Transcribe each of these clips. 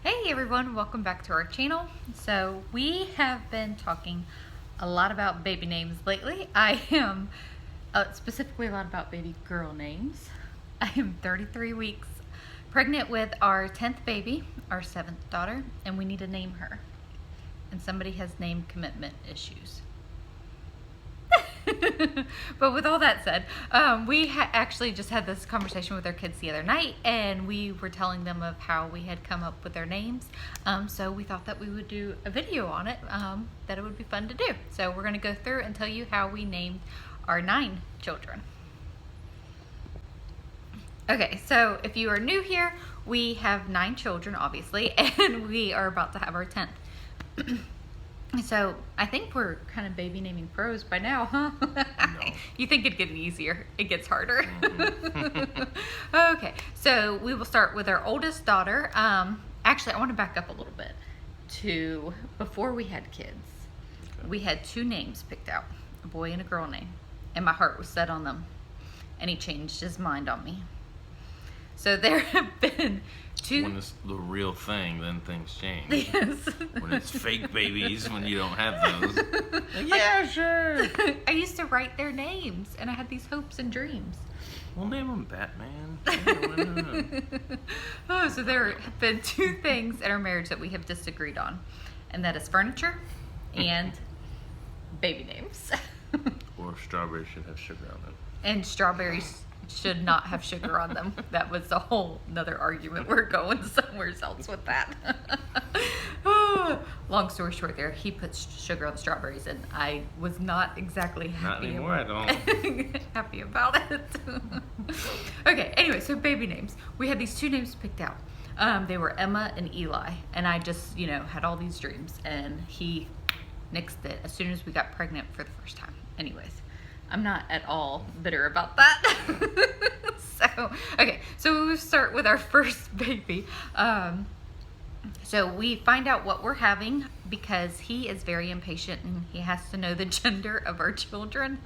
Hey everyone, welcome back to our channel. So we have been talking a lot about baby names lately. I am specifically a lot about baby girl names. I am 33 weeks pregnant with our 10th baby, our 7th daughter, and we need to name her. And somebody has name commitment issues. But with all that said, we actually just had this conversation with our kids the other night, and we were telling them of how we had come up with their names. So we thought that we would do a video on it, that it would be fun to do. So we're going to go through and tell you how we named our 9 children. Okay, so if you are new here, we have 9 children, obviously, and we are about to have our 10th. So I think we're kind of baby naming pros by now, huh? No. You think it'd get easier. It gets harder. Mm-hmm. Okay, so we will start with our oldest daughter. Actually, I want to back up a little bit to before we had kids. Okay. We had 2 names picked out, a boy and a girl name, and my heart was set on them, and he changed his mind on me. So there have been 2. When it's the real thing, then things change. Yes. When it's fake babies, when you don't have those. Yeah, sure. I used to write their names, and I had these hopes and dreams. We'll name them Batman. Oh, so there have been 2 things in our marriage that we have disagreed on, and that is furniture and baby names. Or strawberries should have sugar on them. And strawberries should not have sugar on them. That was a whole another argument. We're going somewhere else with that. Long story short there, he puts sugar on the strawberries, and I was not exactly happy. Not anymore, I don't. Happy about it. Okay, anyway, so baby names. We had these 2 names picked out. They were Emma and Eli, and I just, had all these dreams, and he nixed it as soon as we got pregnant for the first time. Anyways, I'm not at all bitter about that. So we'll start with our first baby. So we find out what we're having because he is very impatient and he has to know the gender of our children.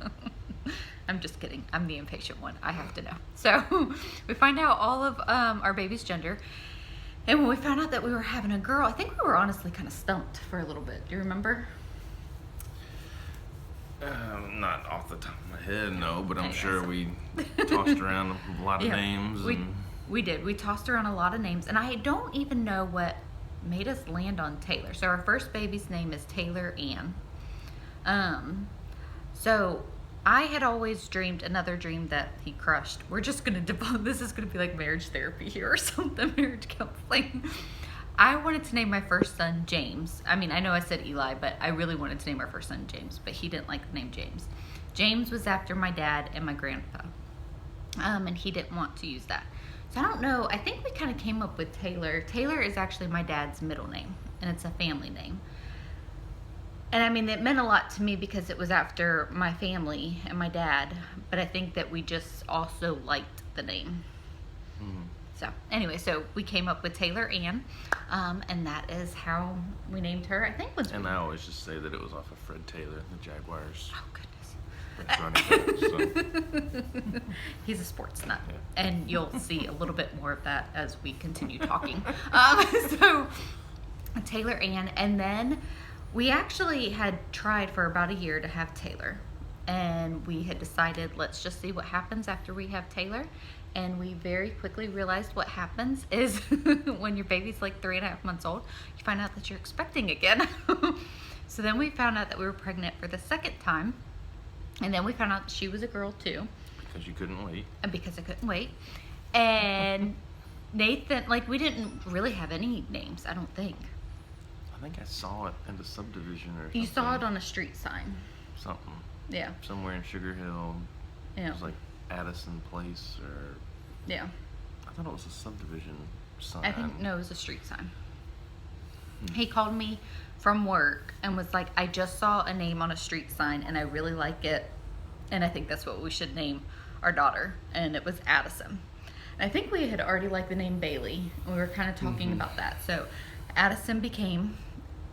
I'm just kidding. I'm the impatient one. I have to know. So we find out all of our baby's gender. And when we found out that we were having a girl, I think we were honestly kind of stumped for a little bit. Do you remember? Not off the top of my head, no, but I'm sure we tossed around a lot of names. We did. We tossed around a lot of names, and I don't even know what made us land on Taylor. So our first baby's name is Taylor Ann. So I had always dreamed another dream that he crushed. We're just going to this is going to be like marriage therapy here or something, marriage counseling. I wanted to name my first son James. I mean, I know I said Eli, but I really wanted to name our first son James, but he didn't like the name James. James was after my dad and my grandpa, and he didn't want to use that. So I don't know. I think we kind of came up with Taylor. Taylor is actually my dad's middle name, and it's a family name. And I mean, it meant a lot to me because it was after my family and my dad, but I think that we just also liked the name. Mm-hmm. So anyway, so we came up with Taylor Ann, and that is how we named her. I think was. And I always just say that it was off of Fred Taylor, the Jaguars. Oh goodness. He's a sports nut, yeah. And you'll see a little bit more of that as we continue talking. So Taylor Ann, and then we actually had tried for about a year to have Taylor, and we had decided let's just see what happens after we have Taylor. And we very quickly realized what happens is when your baby's like 3.5 months old, you find out that you're expecting again. So then we found out that we were pregnant for the 2nd time. And then we found out that she was a girl too. Because you couldn't wait. And because I couldn't wait. And Nathan, we didn't really have any names, I don't think. I think I saw it in the subdivision or something. You saw it on a street sign. Something. Yeah. Somewhere in Sugar Hill. Yeah. It was like Addison Place or... Yeah. I thought it was a subdivision sign. I think, no, it was a street sign. He called me from work and was like, I just saw a name on a street sign and I really like it. And I think that's what we should name our daughter. And it was Addison. And I think we had already liked the name Bailey. And we were kind of talking about that. So Addison became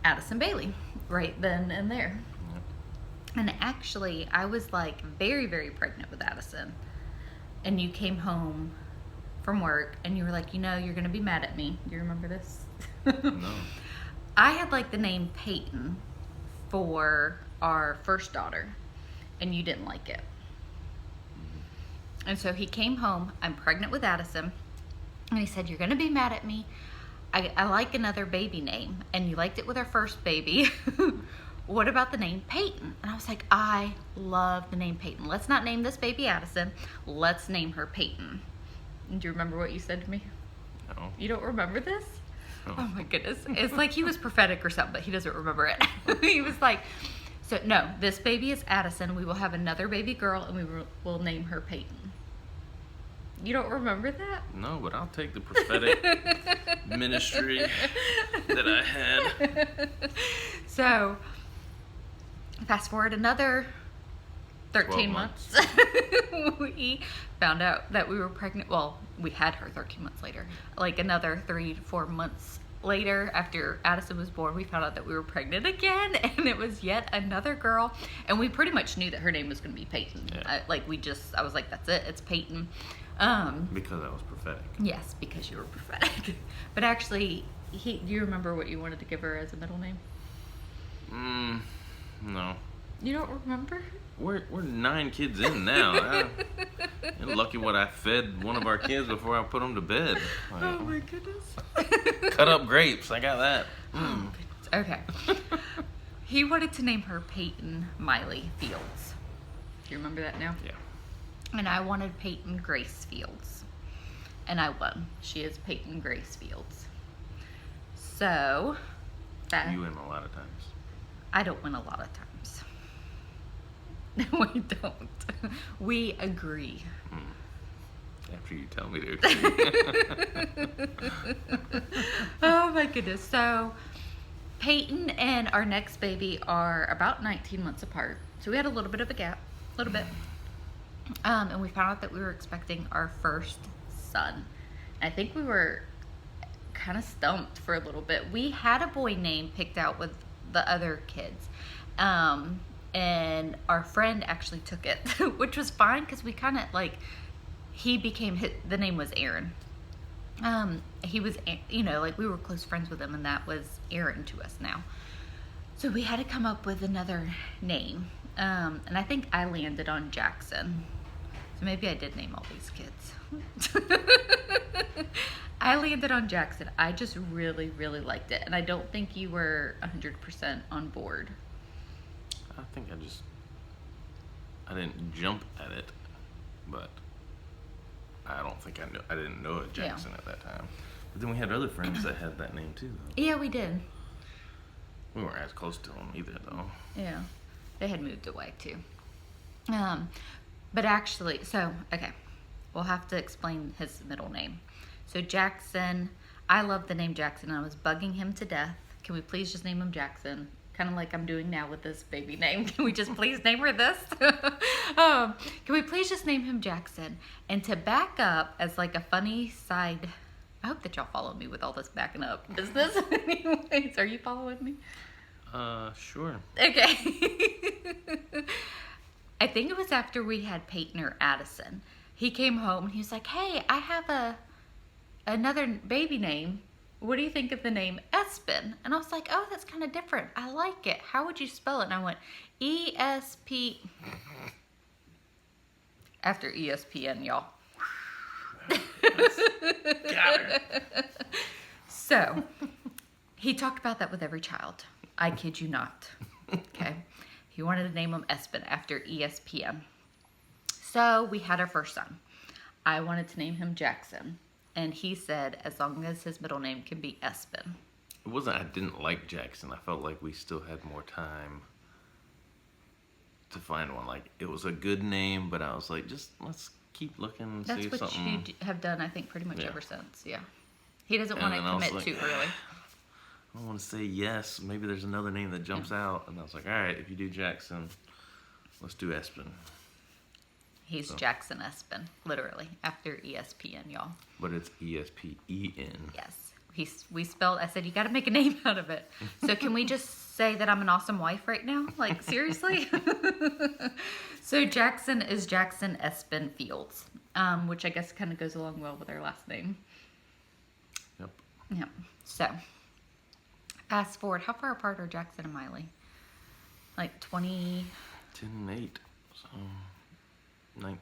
Addison Bailey right then and there. Yep. And actually, I was very, very pregnant with Addison. And you came home from work, and you were like, you're gonna be mad at me. Do you remember this? No. I had like the name Payton for our first daughter, and you didn't like it. And so he came home. I'm pregnant with Addison, and he said, "You're gonna be mad at me. I like another baby name, and you liked it with our first baby. What about the name Payton?" And I was like, I love the name Payton. Let's not name this baby Addison. Let's name her Payton. Do you remember what you said to me? No. You don't remember this? No. Oh my goodness. It's like he was prophetic or something, but he doesn't remember it. He was like, so no, this baby is Addison. We will have another baby girl, and we will name her Payton. You don't remember that? No, but I'll take the prophetic ministry that I had. So, fast forward another 13 12 months. We found out that we were pregnant. Well, we had her 13 months later. Like another 3 to 4 months later, after Addison was born, we found out that we were pregnant again, and it was yet another girl. And we pretty much knew that her name was going to be Payton. Yeah. I was like, that's it, it's Payton. Because I was prophetic. Yes, because you were prophetic. But actually, do you remember what you wanted to give her as a middle name? No. You don't remember? We're 9 kids in now. You're lucky what I fed one of our kids before I put them to bed. Oh my goodness. Cut up grapes. I got that. Oh, goodness. Okay. He wanted to name her Payton Miley Fields. Do you remember that now? Yeah. And I wanted Payton Grace Fields. And I won. She is Payton Grace Fields. So, You win a lot of times. I don't win a lot of times. No, we don't. We agree. After you tell me to agree. Oh my goodness. So, Payton and our next baby are about 19 months apart. So we had a little bit of a gap. A little bit. And we found out that we were expecting our first son. I think we were kind of stumped for a little bit. We had a boy name picked out with the other kids. And our friend actually took it, which was fine because we kind of like, the name was Aaron. He was, like we were close friends with him, and that was Aaron to us now. So we had to come up with another name. And I think I landed on Jackson. So maybe I did name all these kids. I landed on Jackson. I just really, really liked it. And I don't think you were 100% on board. I think I didn't jump at it, but I don't think I didn't know a Jackson at that time. But then we had other friends that had that name too, though. Yeah, we did. We weren't as close to them either, though. Yeah. They had moved away too. But actually, okay. We'll have to explain his middle name. So Jackson, I love the name Jackson. I was bugging him to death. Can we please just name him Jackson? Kind of like I'm doing now with this baby name. Can we just please name her this? Can we please just name him Jackson? And to back up as like a funny side, I hope that y'all follow me with all this backing up business. Anyways, are you following me? Sure. Okay. I think it was after we had Payton or Addison. He came home and he was like, "Hey, I have another baby name. What do you think of the name Espen?" And I was like, "Oh, that's kind of different. I like it. How would you spell it?" And I went, ESP. After ESPN, y'all. Got her. So, he talked about that with every child. I kid you not. Okay. He wanted to name him Espen after ESPN. So, we had our first son. I wanted to name him Jackson. And he said, as long as his middle name can be Espen. It wasn't I didn't like Jackson. I felt like we still had more time to find one. Like, it was a good name, but I was like, just let's keep looking and see if That's what something... you have done, I think, pretty much ever since. Yeah. He doesn't And want to then I was commit like, too early. I don't want to say yes. Maybe there's another name that jumps out. And I was like, all right, if you do Jackson, let's do Espen. He's Jackson Espen, literally, after ESPN, y'all. But it's ESPEN. Yes. We spelled, I said, you got to make a name out of it. So can we just say that I'm an awesome wife right now? Like, seriously? So Jackson is Jackson Espen Fields. which I guess kind of goes along well with our last name. Yep. Yep. So, fast forward. How far apart are Jackson and Miley? Like 20... 10 and 8. So, 19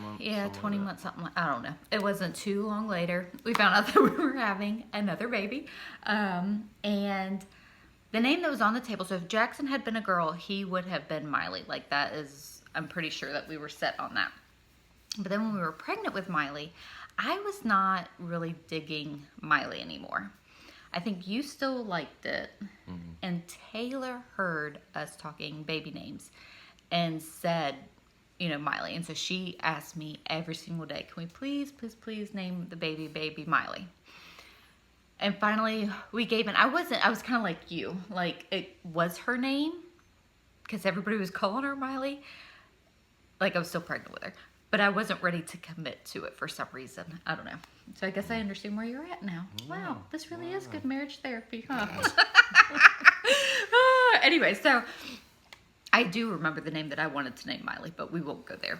months. Yeah, 20 like months, something like, I don't know. It wasn't too long later. We found out that we were having another baby. And the name that was on the table, so if Jackson had been a girl, he would have been Miley. Like that is, I'm pretty sure that we were set on that. But then when we were pregnant with Miley, I was not really digging Miley anymore. I think you still liked it. Mm-hmm. And Taylor heard us talking baby names and said, Miley. And so she asked me every single day, can we please name the baby Miley? And finally we gave in. I was kind of like you. Like it was her name because everybody was calling her Miley. Like I was still pregnant with her. But I wasn't ready to commit to it for some reason. I don't know. So I guess I understand where you're at now. Wow, this really is good marriage therapy, huh? Anyway, so I do remember the name that I wanted to name Miley, but we won't go there.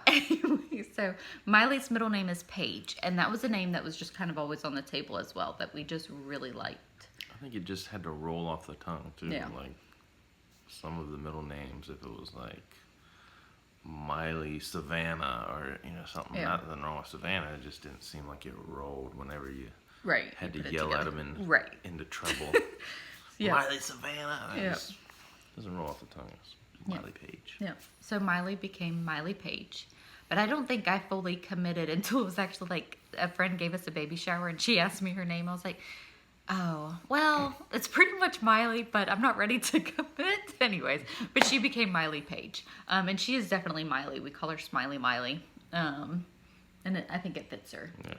Anyway, so Miley's middle name is Paige, and that was a name that was just kind of always on the table as well, that we just really liked. I think it just had to roll off the tongue, too. Yeah. Like, some of the middle names, if it was like Miley Savannah or, something, nothing wrong with Savannah, it just didn't seem like it rolled whenever you had to yell at them into trouble. Miley Savannah. It just doesn't roll off the tongue. It's Miley Paige. Yeah. So Miley became Miley Paige. But I don't think I fully committed until it was actually like a friend gave us a baby shower and she asked me her name. I was like, oh, well, it's pretty much Miley, but I'm not ready to commit. Anyways, but she became Miley Paige. And she is definitely Miley. We call her Smiley Miley. And I think it fits her. Yeah.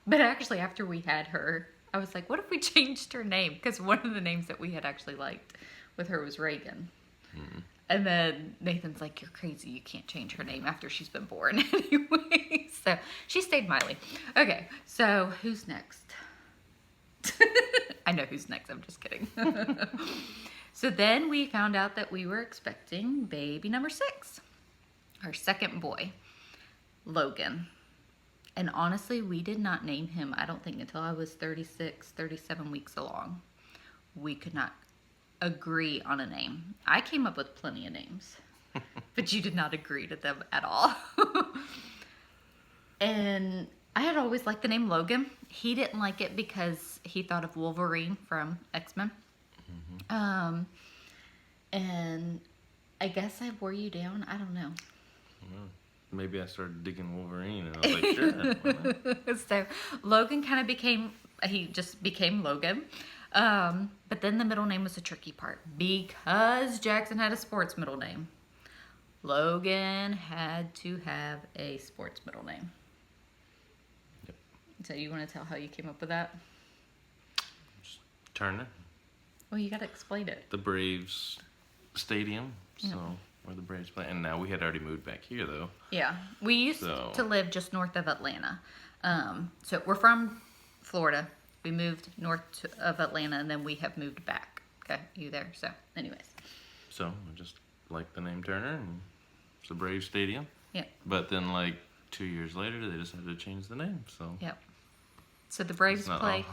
But actually, after we had her, I was like, what if we changed her name? Because one of the names that we had actually liked with her was Reagan. Mm-hmm. And then Nathan's like, you're crazy. You can't change her name after she's been born. Anyway, so she stayed Miley. Okay, so who's next? I know who's next. I'm just kidding. So then we found out that we were expecting baby number 6. Our second boy, Logan. And honestly, we did not name him, I don't think, until I was 36, 37 weeks along. We could not agree on a name. I came up with plenty of names, but you did not agree to them at all. And I had always liked the name Logan. He didn't like it because he thought of Wolverine from X-Men. Mm-hmm. And I guess I wore you down. I don't know. Maybe I started digging Wolverine and I was like, sure. Why not? So Logan kind of became Logan. But then the middle name was the tricky part because Jackson had a sports middle name. Logan had to have a sports middle name. Yep. So you want to tell how you came up with that? Just Turner. Well, you got to explain it. The Braves stadium. So where the Braves play. And now we had already moved back here though. Yeah. We used to live just north of Atlanta. So we're from Florida. We moved north of Atlanta, and then we have moved back. Okay, you there? So, anyways. So, I just like the name Turner, and it's the Braves Stadium. Yep. But then, 2 years later, they decided to change the name, so. Yep. So, the Braves play.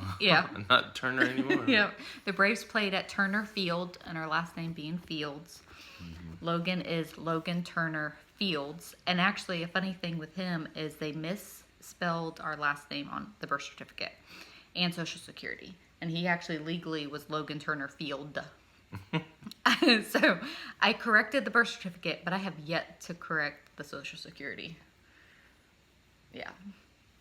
Not Turner anymore. Yep. The Braves played at Turner Field, and our last name being Fields. Mm-hmm. Logan is Logan Turner Fields. And actually, a funny thing with him is they misspelled our last name on the birth certificate and Social Security. And he actually legally was Logan Turner Field. So I corrected the birth certificate, but I have yet to correct the Social Security. Yeah.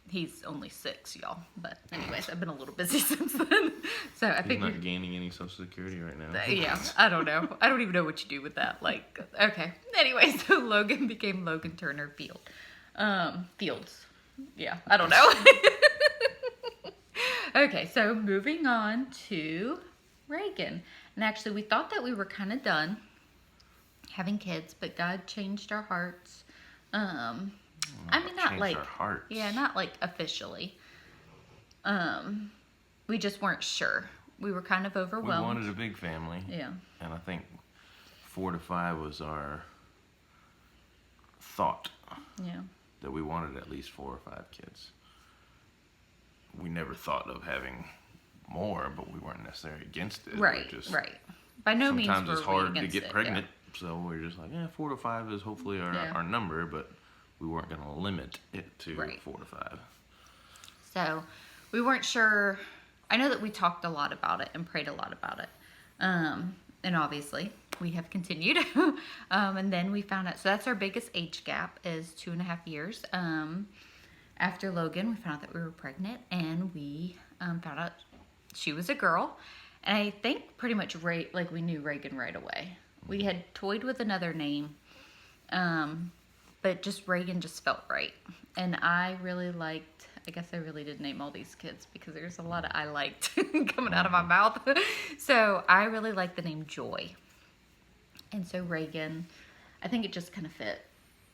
He's only 6, y'all. But anyways, I've been a little busy since then. So I think he's not gaining any Social Security right now. Yeah, I don't know. I don't even know what you do with that. Okay. Anyway, so Logan became Logan Turner Fields. Yeah, I don't know. Okay, so moving on to Reagan. And actually, we thought that we were kind of done having kids, but God changed our hearts. I mean, not our hearts. Yeah, not officially. We just weren't sure. We were kind of overwhelmed. We wanted a big family. Yeah. And I think 4 to 5 was our thought. Yeah. that we wanted at least 4 or 5 kids. We never thought of having more, but we weren't necessarily against it. Right, right. By no means sometimes were it's we hard to against get it, pregnant, so we're just like, 4 to 5 is hopefully our number, but we weren't going to limit it to 4 to 5. So we weren't sure. I know that we talked a lot about it and prayed a lot about it. And obviously we have continued. And then we found out, so that's our biggest age gap is 2.5 years. After Logan, we found out that we were pregnant, and we found out she was a girl. And I think pretty much we knew Reagan right away. We had toyed with another name, but just Reagan just felt right. And I really liked, I guess I really did name all these kids because there's a lot of I liked coming out of my mouth. So I really liked the name Joy. And so Reagan, I think it just kind of fit.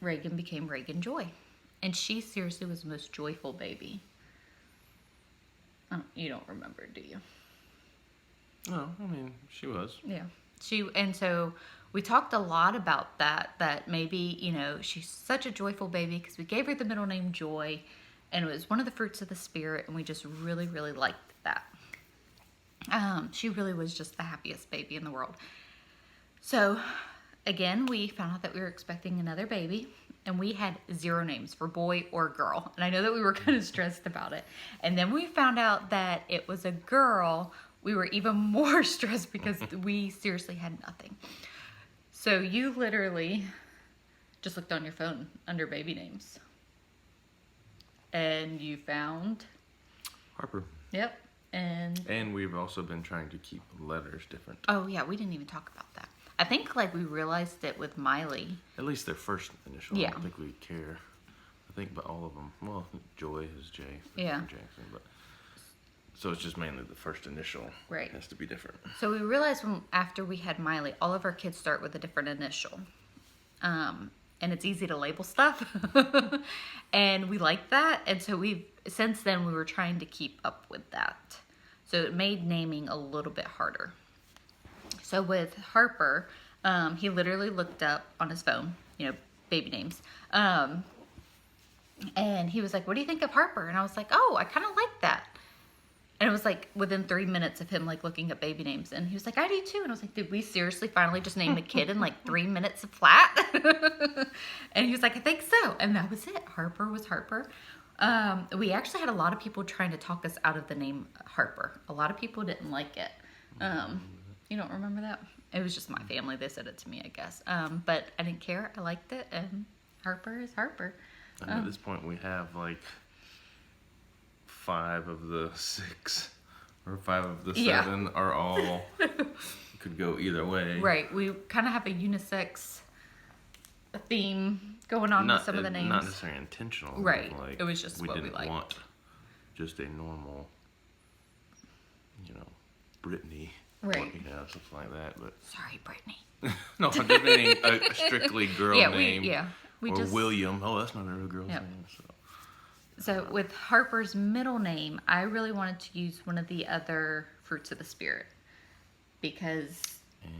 Reagan became Reagan Joy. And she seriously was the most joyful baby. You don't remember, do you? No, I mean, she was. Yeah. And so we talked a lot about that maybe, she's such a joyful baby because we gave her the middle name Joy, and it was one of the fruits of the Spirit, and we just really, really liked that. She really was just the happiest baby in the world. So, again, we found out that we were expecting another baby, and we had 0 names for boy or girl. And I know that we were kind of stressed about it. And then we found out that it was a girl. We were even more stressed because we seriously had nothing. So you literally just looked on your phone under baby names. And you found Harper. Yep. And we've also been trying to keep letters different. Oh, yeah, we didn't even talk about that. I think we realized it with Miley. At least their first initial. Yeah. I don't think we care. I think, but all of them. Well, Joy is J. Yeah. Jackson, but so it's just mainly the first initial. Right. Has to be different. So we realized after we had Miley, all of our kids start with a different initial. And it's easy to label stuff. And we like that. And so since then we were trying to keep up with that. So it made naming a little bit harder. So with Harper, he literally looked up on his phone, baby names. And he was like, "What do you think of Harper?" And I was like, "Oh, I kind of like that." And it was within 3 minutes of him looking up baby names. And he was like, "I do too." And I was like, "Did we seriously finally just name the kid in 3 minutes flat?" And he was like, "I think so." And that was it. Harper was Harper. We actually had a lot of people trying to talk us out of the name Harper. A lot of people didn't like it. You don't remember that? It was just my family. They said it to me, I guess. But I didn't care. I liked it. And Harper is Harper. And at this point, we have 5 of the 6 or 5 of the 7 are all could go either way. Right. We kind of have a unisex theme going on with some of the names. Not necessarily intentional. Right. It was just what we liked. We didn't want just a normal, Brittany. Right. Something like that. But sorry, Brittany. No, I'm just meaning a strictly girl name. We or just William. Oh, that's not a real girl's name. So with Harper's middle name, I really wanted to use one of the other fruits of the Spirit because. And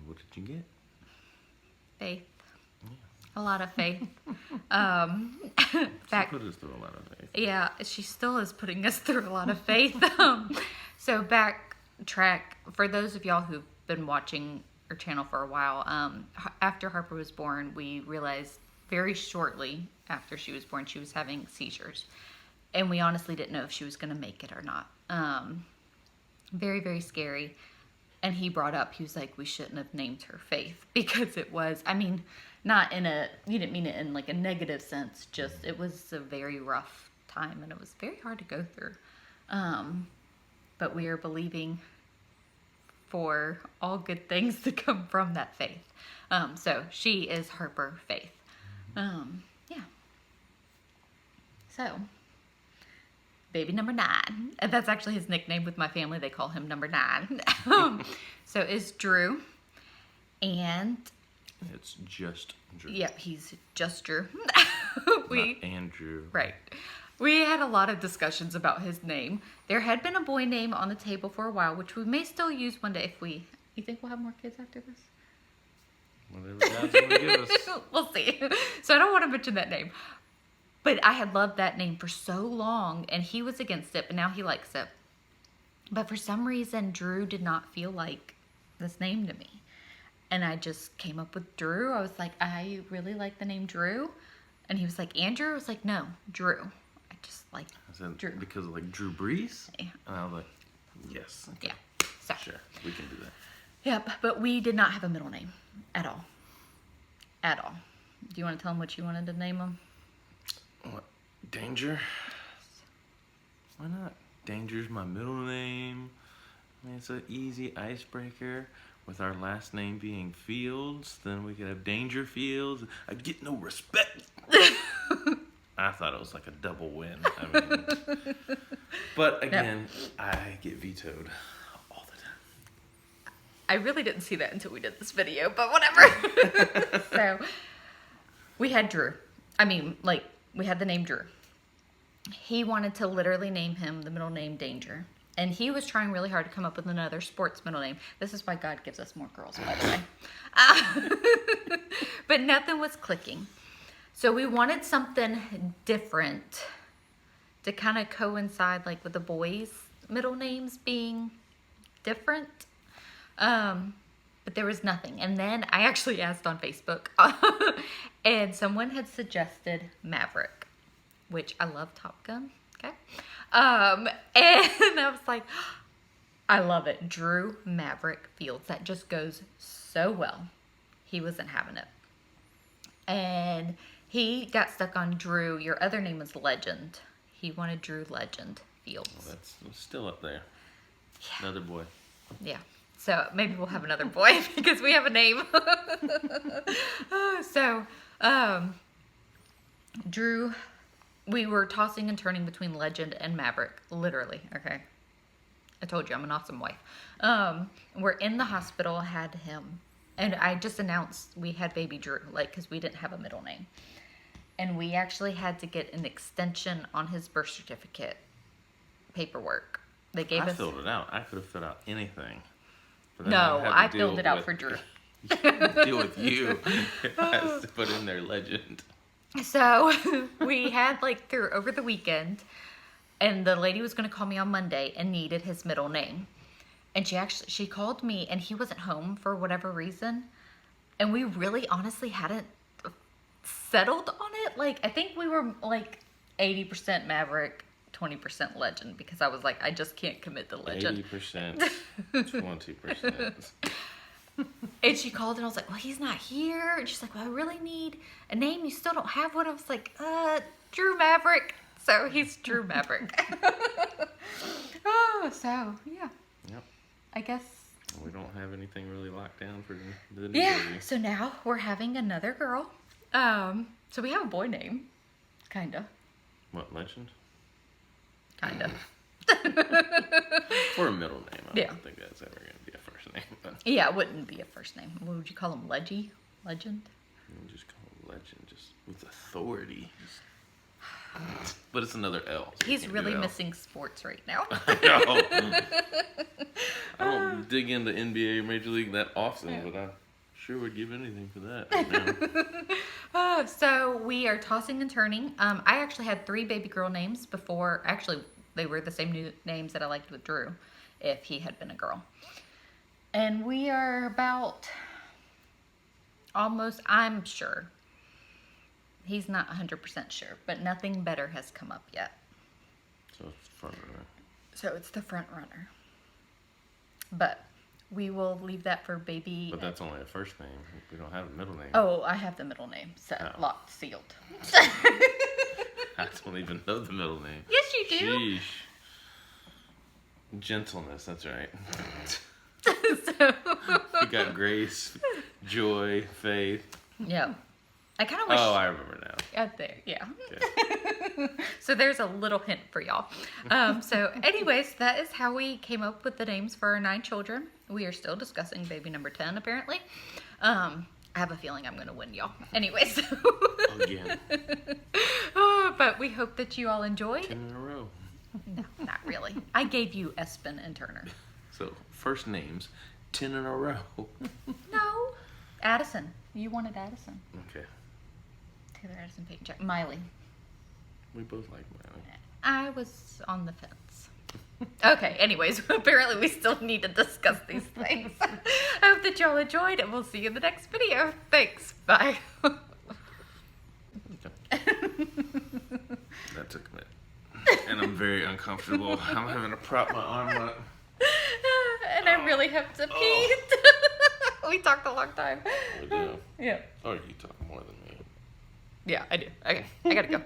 what did you get? Faith. Yeah. A lot of faith. She put us through a lot of faith. Yeah, she still is putting us through a lot of faith. So backtrack for those of y'all who've been watching our channel for a while. After Harper was born, we realized very shortly after she was born, she was having seizures. And we honestly didn't know if she was going to make it or not. Very, very scary. And he brought up, he was like, we shouldn't have named her Faith because it was, not in you didn't mean it in a negative sense, just it was a very rough time and it was very hard to go through. But we are believing for all good things to come from that faith. So she is Harper Faith. Yeah. So, baby number 9. And that's actually his nickname with my family. They call him number 9. So is Drew. And it's just Drew. Yep, he's just Drew. Not Andrew. Right. We had a lot of discussions about his name. There had been a boy name on the table for a while, which we may still use one day if we... You think we'll have more kids after this? Whatever God's going to give us. We'll see. So I don't want to mention that name. But I had loved that name for so long, and he was against it, but now he likes it. But for some reason, Drew did not feel like this name to me. And I just came up with Drew. I was like, I really like the name Drew. And he was like, Andrew? I was like, no, Drew. I just like Drew. Because of like Drew Brees? Yeah. And I was like, yes. Okay. Yeah. So. Sure, we can do that. Yep, but we did not have a middle name at all. At all. Do you want to tell him what you wanted to name him? What? Danger? Why not? Danger's my middle name. I mean, it's an easy icebreaker. With our last name being Fields, then we could have Danger Fields. I get no respect. I thought it was like a double win. I mean, but again, I get vetoed all the time. I really didn't see that until we did this video, but whatever. So, we had Drew. I mean, like, we had the name Drew. He wanted to literally name him the middle name Danger. And he was trying really hard to come up with another sports middle name. This is why God gives us more girls, by the way. But nothing was clicking. So we wanted something different to kind of coincide like with the boys' middle names being different. But there was nothing. And then I actually asked on Facebook. And someone had suggested Maverick, which I love Top Gun. Okay. And I was like, I love it. Drew Maverick Fields. That just goes so well. He wasn't having it. And he got stuck on Drew. Your other name was Legend. He wanted Drew Legend Fields. Well, that's still up there. Yeah. Another boy. Yeah. So maybe we'll have another boy because we have a name. So, Drew, we were tossing and turning between Legend and Maverick, literally. Okay. I told you I'm an awesome wife. We're in the hospital, had him, and I just announced we had baby Drew, like, because we didn't have a middle name. And we actually had to get an extension on his birth certificate paperwork. They gave us. I filled it out. I could have filled out anything. No, I filled it out for Drew. Deal with you. I had to put in their Legend. So we had like through over the weekend, and the lady was going to call me on Monday and needed his middle name. And she called me, and he wasn't home for whatever reason. And we really honestly hadn't settled on it. Like, I think we were like 80% Maverick, 20% Legend, because I was like, I just can't commit to Legend. 80%, 20%. And she called, and I was like, well, he's not here. And she's like, well, I really need a name. You still don't have one. I was like, Drew Maverick. So he's Drew Maverick. Oh, so, yeah. Yep. I guess. We don't have anything really locked down for the new baby. So now we're having another girl. So we have a boy name. Kinda. What, Legend? Kinda. For a middle name. I Yeah. don't think that's ever going to be a first name. But Yeah, it wouldn't be a first name. What would you call him? Legend? we'll just call him Legend, just with authority. But it's another L. So He's really missing sports right now. I don't dig into NBA or Major League that often, but I sure would give anything for that right now. So we are tossing and turning. I actually had 3 baby girl names before. Actually, they were the same names that I liked with Drew, if he had been a girl. And we are about almost, I'm sure. He's not 100% sure, but nothing better has come up yet. So it's front runner. So it's the front runner. But we will leave that for baby. But that's only a first name. We don't have a middle name. Oh, I have the middle name set, locked, sealed. I don't even know the middle name. Yes, you do. Sheesh. Gentleness, that's right. So, You got Grace, Joy, Faith. yeah. I kind of wish. Oh, I remember now. Out there, yeah. Okay. So there's a little hint for y'all. So anyways, that is how we came up with the names for our 9 children. We are still discussing baby number 10, apparently. I have a feeling I'm going to win, y'all. Anyways. Again. But we hope that you all enjoyed. 10 in a row. No, not really. I gave you Espen and Turner. So, first names, 10 in a row. No. Addison. You wanted Addison. Okay. Taylor, Addison, Payton, Miley. We both like Miley. I was on the fence. Okay, anyways, apparently we still need to discuss these things. I hope that y'all enjoyed, and we'll see you in the next video. Thanks. Bye. Okay. That took a minute. And I'm very uncomfortable. I'm having to prop my arm up. And I really have to pee. We talked a long time. We do. Yeah. Or you talk more than me. Yeah, I do. Okay, I gotta go.